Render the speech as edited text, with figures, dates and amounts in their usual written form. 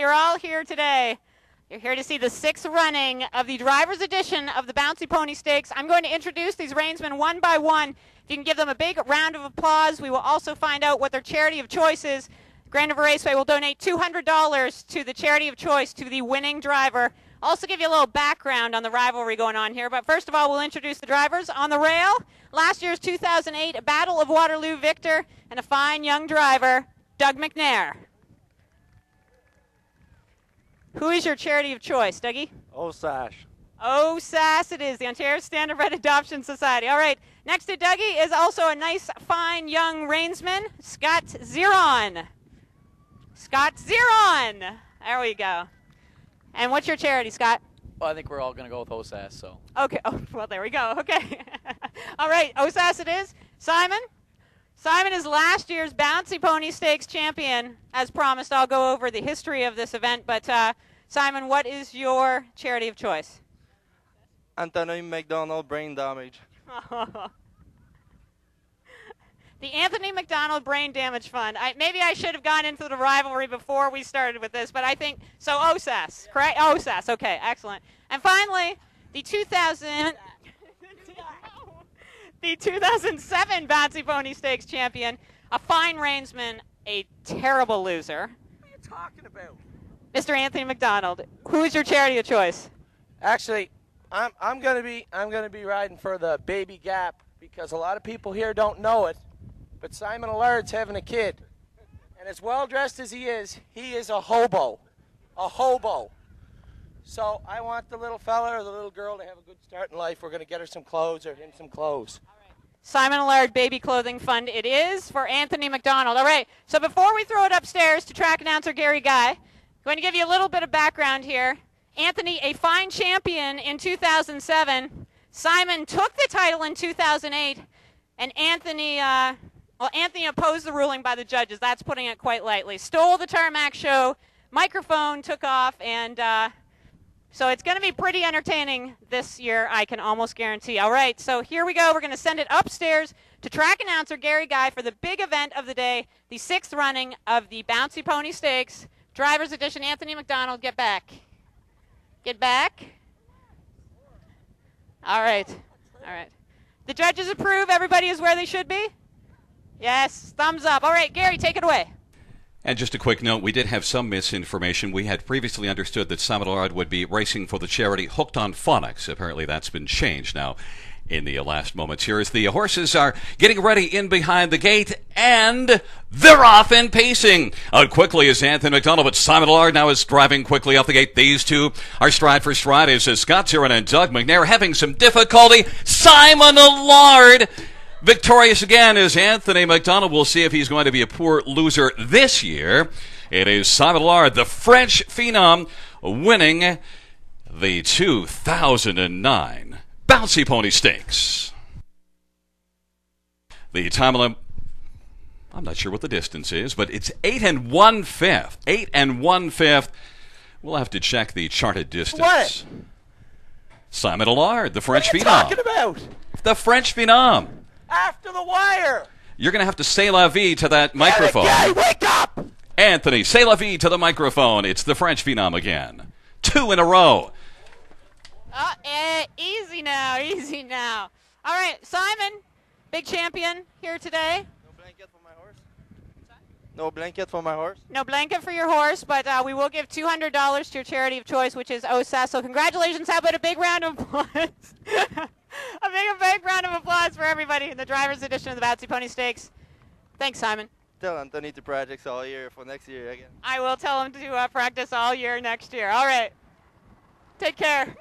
you're all here today. You're here to see the 6th running of the driver's edition of the Bouncy Pony Stakes. I'm going to introduce these reinsmen one by one. If you can give them a big round of applause, we will also find out what their charity of choice is. Grand River Raceway will donate $200 to the charity of choice to the winning driver. Also give you a little background on the rivalry going on here. But first of all, we'll introduce the drivers on the rail. Last year's 2008 Battle of Waterloo victor and a fine young driver, Doug McNair. Who is your charity of choice, Dougie? OSAS. OSAS it is, the Ontario Standardbred Adoption Society. All right, next to Dougie is also a nice, fine young reinsman, Scott Zeron. Scott Zeron. There we go. And what's your charity, Scott? Well, I think we're all going to go with OSAS, so. Okay, oh, well, there we go. Okay. All right, OSAS it is. Simon? Simon is last year's Bouncy Pony Stakes champion. As promised, I'll go over the history of this event. But, Simon, what is your charity of choice? Anthony McDonald brain damage. The Anthony McDonald Brain Damage Fund. Maybe I should have gone into the rivalry before we started with this, but I think, so OSAS, correct? OSAS, okay, excellent. And finally, the 2007 Bouncy Pony Stakes champion, a fine reinsman, a terrible loser. What are you talking about? Mr. Anthony McDonald, who is your charity of choice? Actually, I'm gonna be riding for the Baby Gap because a lot of people here don't know it, but Simon Allard's having a kid, and as well dressed as he is a hobo, So I want the little fella or the little girl to have a good start in life. We're gonna get her some clothes or him some clothes. Simon Allard Baby Clothing Fund it is for Anthony McDonald. All right, so before we throw it upstairs to track announcer Gary Guy, I'm going to give you a little bit of background here. Anthony, a fine champion in 2007. Simon took the title in 2008, and Anthony opposed the ruling by the judges. That's putting it quite lightly. Stole the tarmac show, microphone took off, and so it's going to be pretty entertaining this year, I can almost guarantee. All right, so here we go. We're going to send it upstairs to track announcer Gary Guy for the big event of the day, the 6th running of the Bouncy Pony Stakes. Driver's edition, Anthony McDonald, get back. Get back. All right, all right. The judges approve. Everybody is where they should be? Yes, thumbs up. All right, Gary, take it away. And just a quick note, we did have some misinformation. We had previously understood that Simon Allard would be racing for the charity Hooked on Phonics. Apparently that's been changed now in the last moments here as the horses are getting ready in behind the gate, and they're off and pacing. Out quickly is Anthony McDonald, but Simon Allard now is driving quickly off the gate. These two are stride for stride as Scott Zeron and Doug McNair having some difficulty. Simon Allard victorious again is Anthony McDonald. We'll see if he's going to be a poor loser this year. It is Simon Allard, the French phenom, winning the 2009 Bouncy Pony Stakes. The time limit, I'm not sure what the distance is, but it's 8 1/5. 8 1/5. We'll have to check the charted distance. What? Simon Allard, the French phenom. What are you talking about? The French phenom. After the wire. You're going to have to say la vie to that microphone. Gary, wake up! Anthony, say la vie to the microphone. It's the French phenom again. 2 in a row. Easy now, easy now. All right, Simon, big champion here today. No blanket for my horse? No blanket for my horse? No blanket for your horse, but we will give $200 to your charity of choice, which is OSAS. So congratulations. How about a big round of applause? a big round of applause for everybody in the driver's edition of the Bouncy Pony Stakes. Thanks, Simon. Tell Anthony to practice all year for next year again. I will tell him to practice all year next year. All right. Take care.